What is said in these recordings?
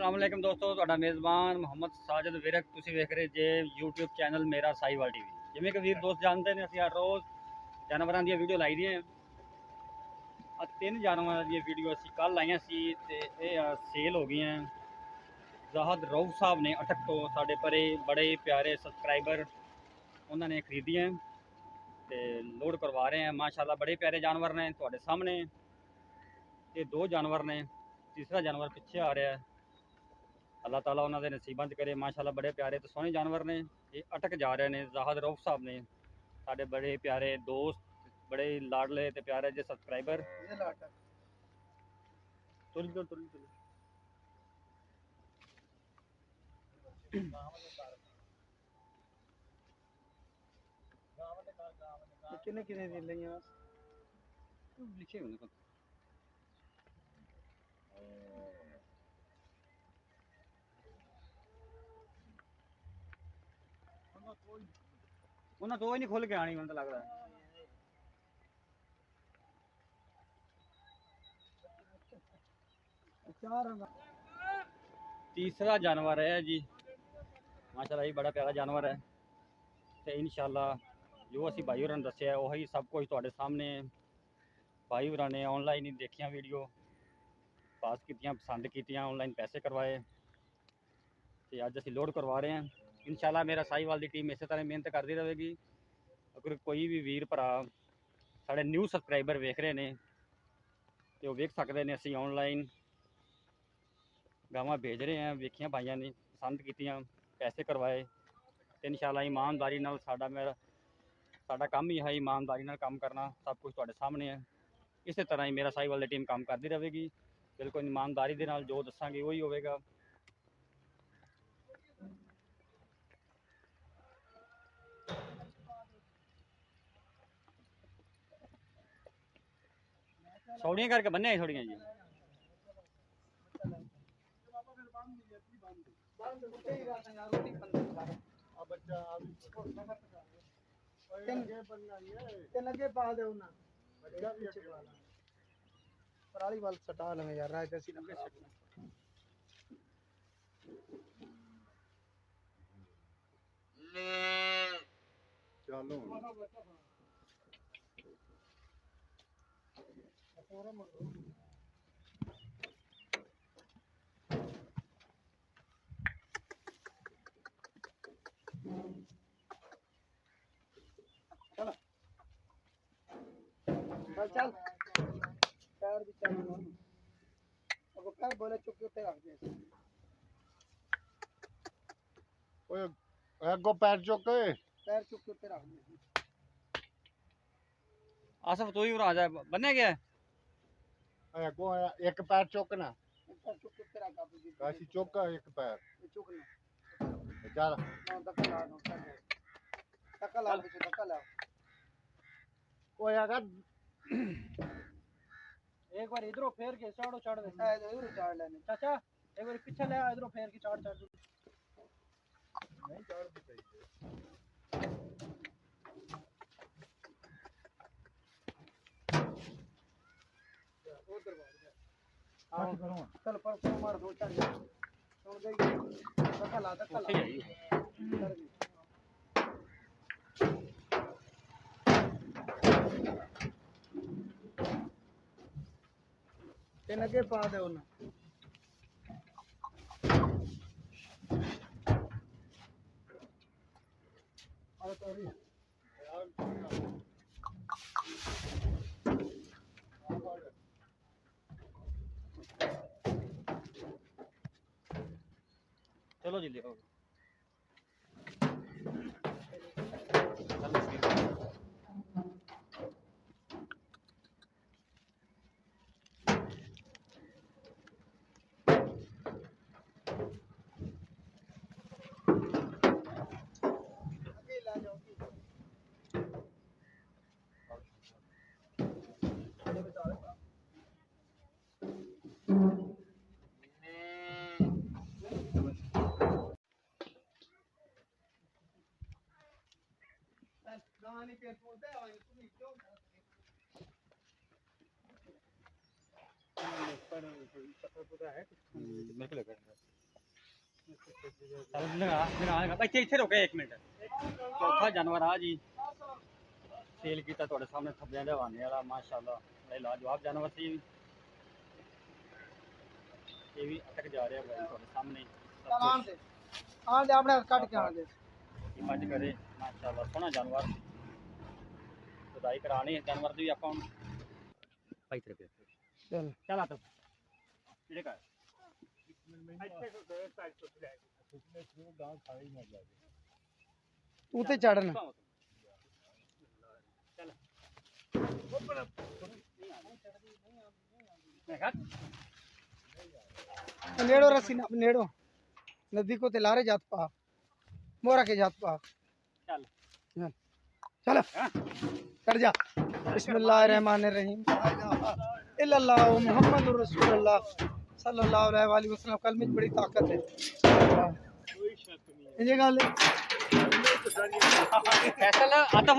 अस्सलाम वालेकुम दोस्तों, ਤੁਹਾਡਾ ਮੇਜ਼ਬਾਨ ਮੁਹੰਮਦ ਸਾਜਦ ਵਿਰਕ। ਤੁਸੀਂ ਵੇਖ ਰਹੇ ਜੇ YouTube ਚੈਨਲ ਮੇਰਾ ਸਾਈਵਾਲ ਟੀਵੀ। ਜਿਵੇਂ ਕਿ ਵੀਰ ਦੋਸਤ ਜਾਣਦੇ ਨੇ, ਅਸੀਂ ਹਰ ਰੋਜ਼ ਜਾਨਵਰਾਂ ਦੀਆਂ ਵੀਡੀਓ ਲਾਈ ਦੀਆਂ। ਆ ਤਿੰਨ ਜਾਨਵਰਾਂ ਦੀਆਂ ਵੀਡੀਓ ਅਸੀਂ ਕੱਲ ਲਾਈਆਂ ਸੀ ਤੇ ਇਹ ਸੇਲ ਹੋ ਗਈਆਂ। ਜ਼ਾਹਦ ਰਊਫ ਸਾਹਿਬ ਨੇ ਅਟਕ ਤੋਂ ਸਾਡੇ ਪਰੇ ਬੜੇ ਪਿਆਰੇ ਸਬਸਕ੍ਰਾਈਬਰ ਉਹਨਾਂ ਨੇ ਖਰੀਦੀਆਂ ਤੇ ਲੋਡ ਕਰਵਾ ਰਹੇ हैं। माशाल्लाह बड़े प्यारे जानवर ने ਤੁਹਾਡੇ ਸਾਹਮਣੇ। ये दो जानवर ने, तीसरा जानवर पिछे आ रहा है। अल्लाह ताला उन्होंने नसीबा च करे। माशाल्लाह बड़े प्यारे तो सोहने जानवर ने। ये अटक जा रहे हैं। ज़ाहद रऊफ साहब ने साढ़े बड़े प्यारे दोस्त, बड़े लाडले तो प्यारे जे सब्सक्राइबर। किन्ने किन्ने दी लईयां लिखे हुए हैं। उन्हें तो ही नहीं खुल के आनी, मैं तो लग रहा है। तीसरा जानवर है जी, माशाल्लाह ये बड़ा प्यारा जानवर है। तो इंशाल्लाह जो असी भाई होरां ने दस्सिया वही सब कुछ तुहाडे सामने। भाई होरां ने ऑनलाइन ही देखिया वीडियो, पास कीतियां, पसंद कीतियां, ऑनलाइन पैसे करवाए तो अज असी लोड करवा रहे हैं। इंशाल्लाह मेरा साहिवाल की टीम इस तरह मेहनत करती रहेगी। अगर कोई भी वीर भरा साढ़े न्यू सबसक्राइबर वेख रहे हैं तो वो वेख सकते हैं। असी ऑनलाइन गावां भेज रहे हैं, वेखिया भाइयों ने पसंद कीतियां, पैसे करवाए। तो इंशाल्लाह ईमानदारी नाल साडा काम ही है, ईमानदारी नाल काम करना। सब कुछ तुहाडे सामने है। इस तरह ही मेरा साहिवाल की टीम काम करती रहेगी। बिल्कुल ईमानदारी दे नाल जो दसांगे वही होगा। सौड़ियां करके बन्ने थोड़ियां जी। लगे पा दे ना पराली वाल सटा लगे यार राज ऐसी लगे चलो चल पैर भी चल अब पैर बोले चुप के रख दे ओए एगो पैर चुक पैर चुप के रख दे आसफ तू ही आ जाए, बन्ने गया एगो एक पैर चुक ना पैर चुप के रख आप जी काशी चुक एक पैर चुक ना चल ना धक्का ला धक्का ला ओए अगर एक बार इधरों फेर के चाड़ो चाड़ दे इधर चाड़ लेने चाचा एक बार पीछे ले इधरों फेर के चाड़ चाड़ नहीं चाड़ दी सही उधर आओ चल पर मार दो चार सुन गई धक्का ला ते लगे पा दे ना और सॉरी चलो जी ले आओ। गानी पे बोलते हैं तुम क्यों मेरे को लगा ਚੱਲ ਲਗਾ ਇੱਥੇ ਰੁਕੇ 1 ਮਿੰਟ। ਚੌਥਾ ਜਾਨਵਰ ਆ ਜੀ, ਸੇਲ ਕੀਤਾ ਤੁਹਾਡੇ ਸਾਹਮਣੇ ਥੱਬਿਆਂ ਦੇ ਹਵਾਨੇ ਵਾਲਾ, ਮਾਸ਼ਾਅੱਲਾ ਬੜਾ ਲਾਜਵਾਬ ਜਾਨਵਰ ਸੀ। ਇਹ ਵੀ ਅਟਕ ਜਾ ਰਿਹਾ ਭਾਈ ਤੁਹਾਡੇ ਸਾਹਮਣੇ। ਆਣ ਦੇ ਆਪਣੇ ਕੱਟ ਕੇ ਆਣ ਦੇ ਮੱਝ ਕਰੇ ਮਾਸ਼ਾਅੱਲਾ, ਸੋਹਣਾ ਜਾਨਵਰ। ਖੁਦਾਈ ਕਰਾਣੀ ਇਸ ਜਾਨਵਰ ਦੀ ਵੀ ਆਪਾਂ ਹੁਣ ਭਾਈ ਤੇਰੇ ਚੱਲ ਚੱਲ ਆ ਤਾ ਜਿਹੜੇ ਕਰ ਤੂੰ ਤੇ ਚੜਨ ਚੱਲ ਮੈਂ ਖਾ नेड़ो रस्सी ना नेड़ो नजदीको ते लारे जात पा मोरा के जात पा ਚੱਲ चल कर जा बिस्मिल्लाहिर्रहमानिर्रहीम इल्लल्लाह मुहम्मदुर रसूलुल्लाह सल्लल्लाहु अलैहि वसल्लम। कल में बड़ी ताकत है ये गल ਫੈਸਲ ਆਤਫ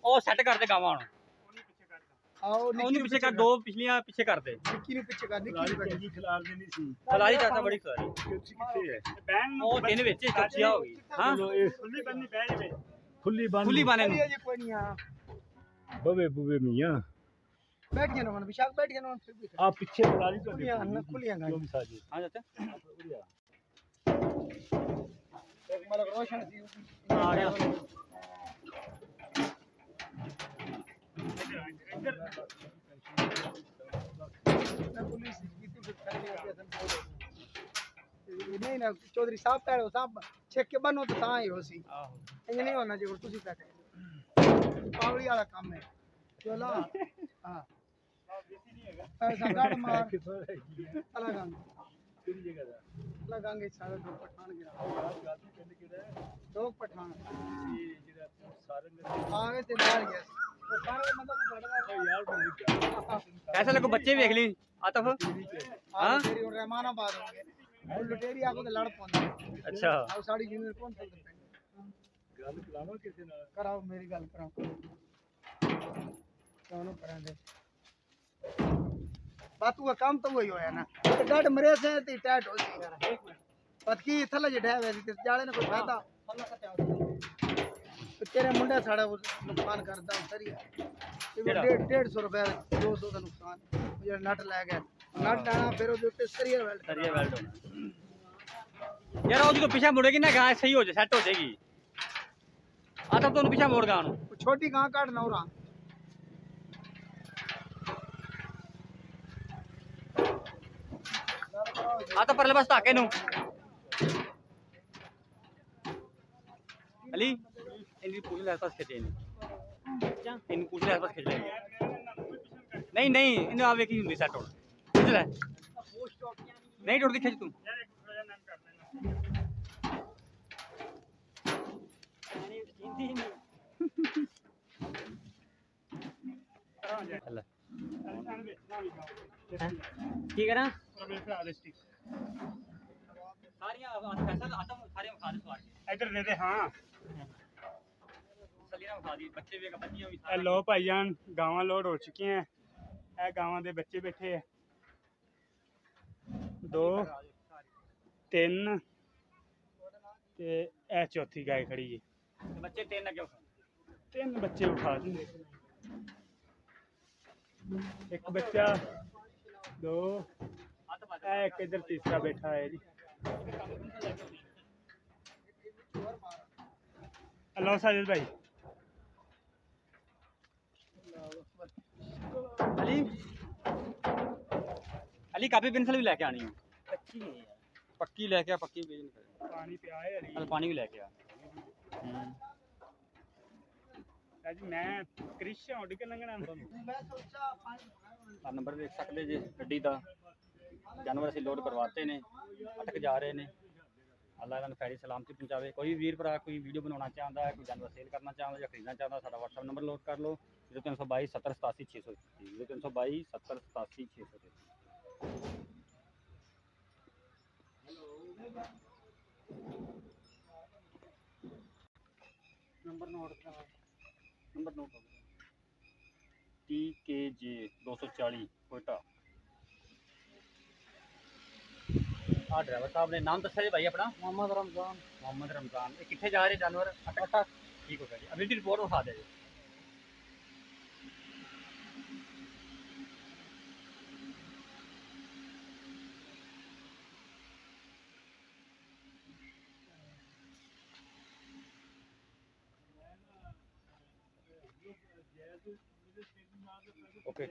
ਉਹ ਸੈੱਟ ਕਰਦੇ ਗਾਵਾਂ ਹੁਣ आओ ਉਹਨੂੰ ਪਿੱਛੇ ਕਰ, ਦੋ ਪਿਛਲੀਆਂ ਪਿੱਛੇ ਕਰ ਦੇ। निक्की नु पीछे कर निक्की ਜੀ ਖਿਲਾਰ ਦੇਣੀ ਸੀ। ਫਲਾਰੀ ਚਾਚਾ ਬੜੀ ਖਲਾਰੀ ਕਿੱਥੇ ਹੈ? ਉਹ ਤਿੰਨ ਵਿੱਚ ਚੌਥੀ ਹੋ ਗਈ। ਹਾਂ ਖੁੱਲੀ ਬੰਨੀ ਬਹਿ ਜਾਵੇ। ਖੁੱਲੀ ਬੰਨ ਖੁੱਲੀ ਬਾਨੇ ਨੂੰ ये कोई नहीं आ ਬਵੇ ਬੁਵੇ ਮੀਆਂ बैठ गया ना विशाख बैठ गया ना फिर भी ਆ ਪਿੱਛੇ ਖਿਲਾਰੀ ਤੁਹਾਡੇ खुलियां गाय ਵੀ ਸਾਜੀ ਹਾਂ ਚਾਚਾ मलक रोशन थी ਆ ਗਿਆ। पुलिस की फिर नहीं ना चौधरी साहब पैड़ो साहब चेक के बनो तो ता ही होसी ਆਹੋ ये नहीं होना जो तुसी पैके पावड़ी वाला काम है चला हां ऐसा गाड़ मार अलग अंग अलग अंग सारे दो पठान गिरा दो पठान आगे ते मार गया वो सारे मतलब ਐਸਾ ਲੱਗੋ ਬੱਚੇ ਵੇਖ ਲਈ ਆਤਫ। हां तेरी और रहमानाबाद हो गए लुटेरी आको ते लड़ पौंदा ਅੱਛਾ आओ साड़ी यूनियन कौन सा ਗੱਲ ਕਰਾਵਾ ਕਿਸੇ ਨਾਲ कराओ मेरी गल कराओ दोनों करा दे बातू का काम तो वही होया ना डट मरे से ते टैट हो सी पत की थल्ले जे ढे वैसी ते जाले ने कोई फायदा तो तेरे मुंडे साड़ा नुकसान करदा सही है 150 रुपए 200 का नुकसान ये नट ले गए नट डाना फिर ਉਹਦੇ ਉੱਤੇ ਸਰੀਆ ਵੈਲਡ ਸਰੀਆ ਵੈਲਡ ਹੋਣਾ ਯਾਰ। ਉਹ ਜਦੋਂ ਪਿੱਛੇ ਮੁੜੇਗੀ ਨਾ ਗਾਂ ਸਹੀ ਹੋ ਜਾ, ਸੈੱਟ ਹੋ ਜਾਏਗੀ। ਆਤਫ ਤੁਹਾਨੂੰ ਪਿੱਛੇ ਮੋੜ ਗਾਂ ਨੂੰ छोटी गां काट नौरा ਆਤਫ ਪਰਲੇ ਪਾਸੇ ਧਾਕੇ ਨੂੰ ਅਲੀ ਇਹਦੀ ਪੂਰੀ ਲੈ ਪਾਸ ਖਿੱਚੇ ਇਹਨੂੰ ਇਹਨੂੰ ਪੂਰੀ ਲੈ ਪਾਸ ਖਿੱਚ ਲੈ। ਨਹੀਂ ਨਹੀਂ ਇਹਨੂੰ ਆ ਵੇਖੀ ਹੁੰਦੀ ਸੈੱਟ ਹੋਣ ਖਿੱਚ ਲੈ। ਨਹੀਂ ਟੁੱਟਦੀ, ਖਿੱਚ ਤੂੰ। ਲੈ ਕੀ ਕਰਾਂ ਸਾਰੀਆਂ ਫੈਸਲ ਆਤਮ ਸਾਰੀਆਂ ਵਿਖਾ ਦੇ ਸਵਾਰ ਕੇ ਇੱਧਰ ਦੇ ਦੇ ਹਾਂ ਸਲੀਆਂ ਵਿਖਾ ਦੀ, ਬੱਚੇ ਵੀ ਬੱਚੀਆਂ ਵੀ ਇਹ ਲੋ ਭਾਈਜਾਨ ਗਾਵਾਂ ਲੋਡ ਹੋ ਚੁੱਕੀਆਂ ਇਹ ਗਾਵਾਂ ਦੇ ਬੱਚੇ ਬੈਠੇ ਆ 2 3 ਤੇ ਇਹ ਚੌਥੀ ਗਾय ਖੜੀ ਹੈ ਬੱਚੇ ਤਿੰਨ ਅੱਗੇ ਵਿਖਾ। 3 ਬੱਚੇ ਉਠਾ ਦਿੰਦੇ ਇੱਕ ਬੱਚਾ 2 ਇਹ ਇੱਕ ਇੱਧਰ ਤੀਸਰਾ ਬੈਠਾ ਹੈ ਜੀ। ਲਓ ਸਾਜਿਦ ਭਾਈ ਅਲੀ ਅਲੀ ਕਾਪੀ ਪੈਨਸਲ ਵੀ ਲੈ ਕੇ ਆਣੀ ਹੈ। ਪੱਕੀ ਲੈ ਕੇ ਆ, ਪੱਕੀ ਵੇਚ ਨਹੀਂ ਪਾਣੀ ਪਿਆ ਹੈ ਅਲੀ ਕਰ ਪਾਣੀ ਵੀ ਲੈ ਕੇ ਆ। ਅੱਜ ਮੈਂ ਕ੍ਰਿਸ਼ਾ ਉੱਡ ਕੇ ਲੰਘਣਾ ਆ ਨੰਬਰ ਵੇਖ ਸਕਦੇ ਜੇ ਗੱਡੀ ਦਾ। ਜਾਨਵਰ ਅਸੀਂ ਲੋਡ ਕਰਵਾਤੇ ਨੇ, ਅਟਕ ਜਾ ਰਹੇ ਨੇ। ਅੱਲਾ ਇਹਨਾਂ ਨੂੰ ਖੈਰੀ ਸਲਾਮਤੀ ਪਹੁੰਚਾਵੇ। ਕੋਈ ਵੀਰ ਭਰਾ ਕੋਈ ਵੀਡੀਓ ਬਣਾਉਣਾ ਚਾਹੁੰਦਾ ਹੈ, ਕੋਈ ਜਾਨਵਰ ਸੇਲ ਕਰਨਾ ਚਾਹੁੰਦਾ ਜਾਂ ਖਰੀਦਣਾ ਚਾਹੁੰਦਾ, ਸਾਡਾ WhatsApp ਨੰਬਰ ਨੋਟ ਕਰ ਲਓ 0322 70 87 633 0322 70 87 633। नंबर नोट करा नंबर नोट TKJ 240 कोयटा। ਆ ਡਰਾਈਵਰ ਸਾਹਿਬ ਨੇ ਨਾਮ ਦੱਸਿਆ ਜੀ ਭਾਈ ਆਪਣਾ मोहम्मद रमजान ਮੁਹੰਮਦ ਰਮਜ਼ਾਨ। ਇਹ ਕਿੱਥੇ ਜਾ ਰਹੇ ਜਾਨਵਰ? अटक ठीक हो गया जी, अभी रिपोर्ट उठा दे जी। ओके